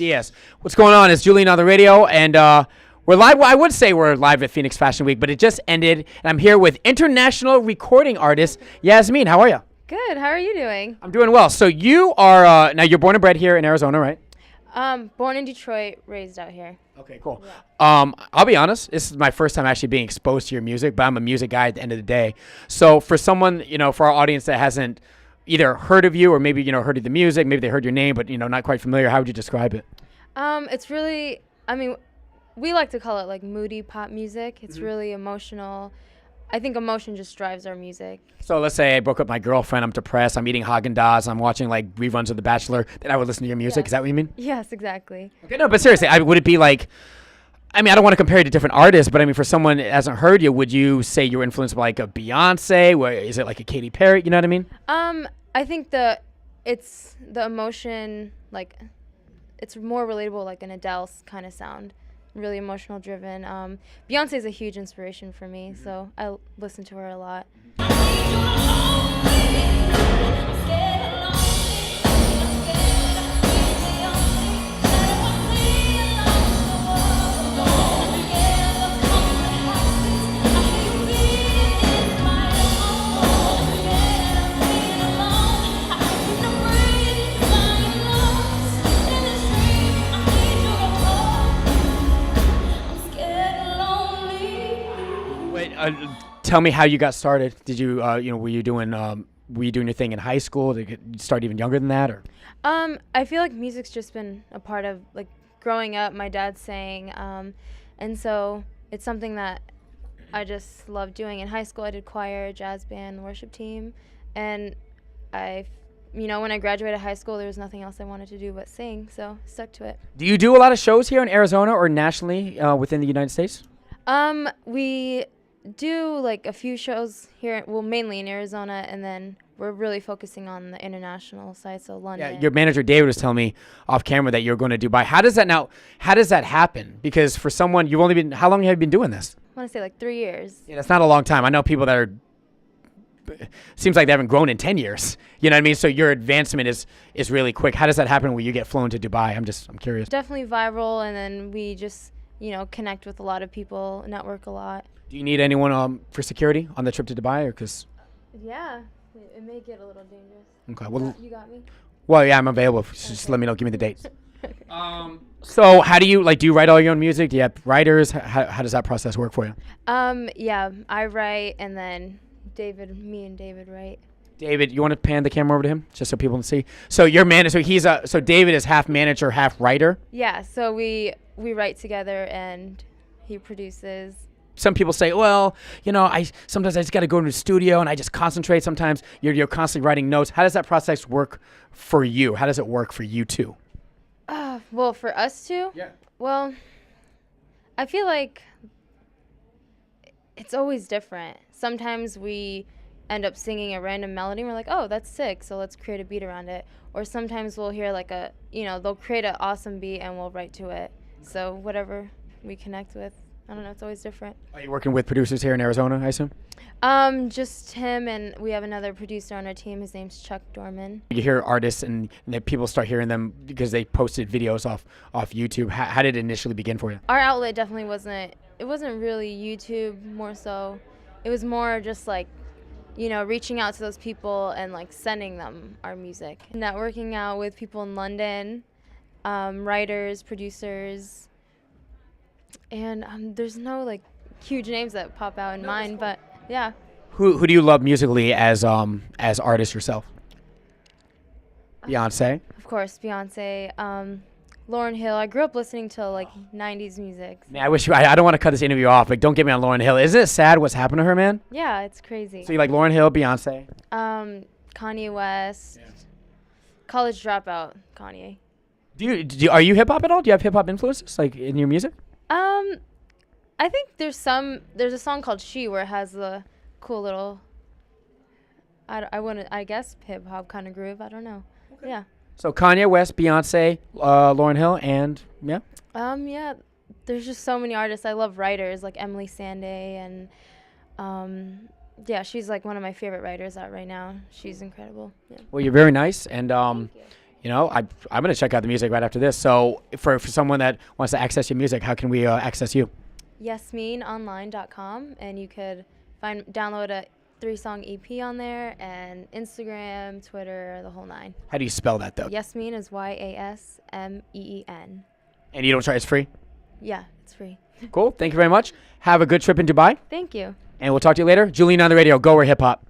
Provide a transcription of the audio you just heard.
Diaz. What's going on? It's Julian on the radio, and we're live. Well, I would say we're live at Phoenix Fashion Week, but it just ended, and I'm here with international recording artist Yasmeen. How are you? Good. How are you doing? I'm doing well. So you are now you're born and bred here in Arizona, right? Born in Detroit, raised out here. Okay, cool. Yeah. I'll be honest. This is my first time actually being exposed to your music, but I'm a music guy at the end of the day. So for someone, for our audience that hasn't either heard of you or maybe heard of the music, maybe they heard your name, but not quite familiar, how would you describe it? It's really, we like to call it like moody pop music. It's really emotional. I think emotion just drives our music. So let's say I broke up with my girlfriend, I'm depressed, I'm eating Haagen-Dazs, I'm watching like reruns of The Bachelor, then I would listen to your music. Yes. Is that what you mean? Yes, exactly. Okay, no, but seriously, would it be like, I don't want to compare you to different artists, but for someone that hasn't heard you, would you say you're influenced by like a Beyonce? Is it like a Katy Perry? You know what I mean? I think it's the emotion, like it's more relatable, like an Adele's kind of sound. Really emotional driven. Beyonce is a huge inspiration for me, so I listen to her a lot. Tell me how you got started. Did you, were you doing your thing in high school? Did you start even younger than that, or? I feel like music's just been a part of like growing up. My dad sang, and so it's something that I just love doing. In high school, I did choir, jazz band, worship team, and when I graduated high school, there was nothing else I wanted to do but sing, so stuck to it. Do you do a lot of shows here in Arizona or nationally within the United States? We do like a few shows here, well, mainly in Arizona, and then we're really focusing on the international side, so London. Yeah, your manager David was telling me off camera that you're going to Dubai. How does that happen? Because for someone, how long have you been doing this? I want to say like 3 years. Yeah, that's not a long time. I know people that seems like they haven't grown in 10 years. You know what I mean? So your advancement is really quick. How does that happen when you get flown to Dubai? I'm curious. Definitely viral, and then we just, connect with a lot of people, network a lot. Do you need anyone for security on the trip to Dubai, or cause? Yeah, it may get a little dangerous. Okay, well, you got me. Well, yeah, I'm available. Just let me know. Give me the dates. So how do you write all your own music? Do you have writers? How does that process work for you? Yeah, I write, and then me and David write. David, you want to pan the camera over to him just so people can see? So your manager, so David is half manager, half writer. Yeah, so we write together, and he produces. Some people say, well, sometimes I just got to go into the studio and I just concentrate. Sometimes you're constantly writing notes. How does that process work for you? How does it work for you too? Well, for us too? Yeah. Well, I feel like it's always different. Sometimes we end up singing a random melody and we're like, oh, that's sick, so let's create a beat around it. Or sometimes we'll hear like they'll create an awesome beat and we'll write to it. So whatever we connect with. I don't know, it's always different. Are you working with producers here in Arizona, I assume? Just him, and we have another producer on our team. His name's Chuck Dorman. You hear artists and then people start hearing them because they posted videos off YouTube. How did it initially begin for you? Our outlet definitely wasn't really YouTube, more so. It was more just like, reaching out to those people and like sending them our music. Networking out with people in London, writers, producers. And there's no like huge names that pop out in mind, but yeah. Who do you love musically as artists yourself? Beyonce. Of course, Beyonce. Lauryn Hill. I grew up listening to like 90s music. Man, I don't want to cut this interview off, but don't get me on Lauryn Hill. Isn't it sad what's happened to her, man? Yeah, it's crazy. So you like Lauryn Hill, Beyonce? Kanye West. Yeah. College Dropout, Kanye. Are you hip hop at all? Do you have hip hop influences like in your music? I think there's a song called She where it has the cool little, I guess hip hop kind of groove. I don't know. Okay. Yeah. So Kanye West, Beyonce, Lauryn Hill, and yeah. Yeah. There's just so many artists. I love writers like Emily Sandé, and yeah, she's like one of my favorite writers out right now. She's incredible. Yeah. Well, you're very nice, and Thank you. I'm going to check out the music right after this. So for someone that wants to access your music, how can we access you? YasmeenOnline.com, and you could download a 3-song EP on there, and Instagram, Twitter, the whole 9. How do you spell that, though? Yasmeen is YASMEEN. And you don't charge, it's free? Yeah, it's free. Cool. Thank you very much. Have a good trip in Dubai. Thank you. And we'll talk to you later. Julian on the radio. Gowhere Hip Hop.